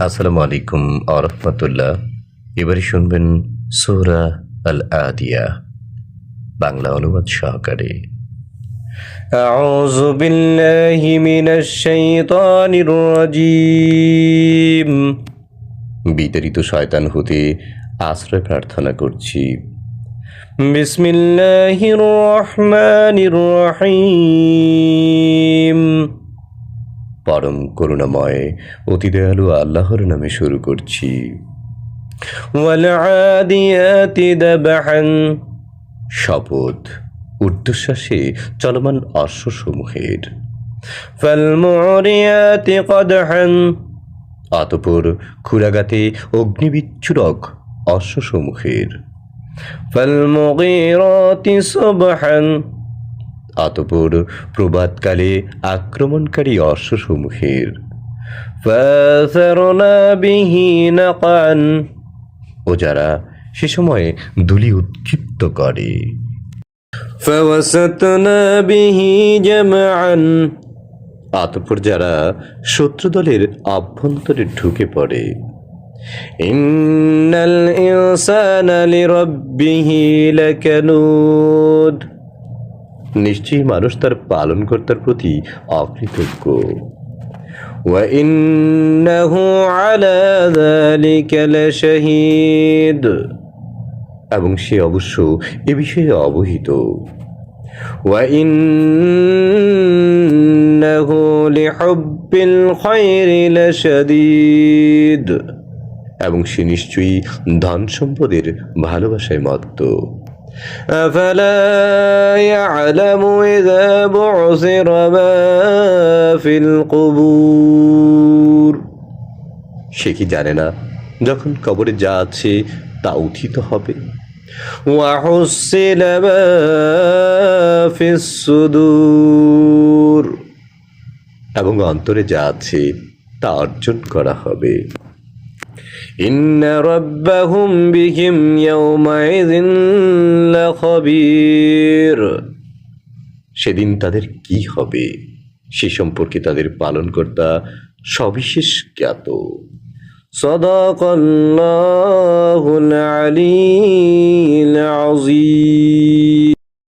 আসসালামু আলাইকুম ওয়া রাহমাতুল্লাহ। এবারে শুনবেন সূরা আল আদিয়া বাংলা অনুবাদ সহকারে। আউযু বিল্লাহি মিনাশ শাইতানির রাজীম। বিতাড়িত শয়তান হতে আশ্রয় প্রার্থনা করছি। বিসমিল্লাহির রহমানির রহিম। পরম করুণাময় অতি দয়ালু আল্লাহর নামে শুরু করছি। ওয়াল আদিয়াতি দাবহান। শপথ ঊর্ধ্বশ্বাসে চলমান অশ্বসমূহের। ফাল মুরিয়াতি কদহান। অতঃপর ক্ষুরাঘাতে অগ্নিবিচ্ছুরক অশ্বসমূহের। ফাল মুগীরাতি সুবহান। অতঃপর প্রভাতকালে আক্রমণকারী অশ্বসমূহের। ফাসারনা বিহি নাকান। ও যারা সে সময় ধূলি উৎক্ষিপ্ত করে। ফাওয়াসাতনা বিহি জামআন। অতঃপর যারা শত্রু দলের অভ্যন্তরে ঢুকে পড়ে। ইন্নাল ইনসানা লিরাব্বিহি লাকানুদ। নিশ্চয়ই মানুষ তার পালনকর্তার প্রতি অকৃতজ্ঞ। ওয়া ইন্নাহু আলা যালিকা লাশাহীদ। এবং সে অবশ্য এ বিষয়ে অবহিত। ওয়া ইন্নাহু লিহুব্বিল খায়রি লাশাদীদ। এবং সে নিশ্চয়ই ধন সম্পদের ভালোবাসায় মত্ত। أفلا يعلم إذا بعثر ما في القبور। সে কি জানে না যখন কবরে যা আছে তা উত্থিত হবে। وحصل ما في الصدور। এবং অন্তরে যা আছে তা অর্জন করা হবে। ইন্না রাব্বাহুম বিহিম ইয়াওমাইযিন লাখাবীর। সেদিন তাদের কি হবে সে সম্পর্কে তাদের পালনকর্তা সবিশেষ জ্ঞাত। সাদাকাল্লাহুল আলিয়্যুল আযীম।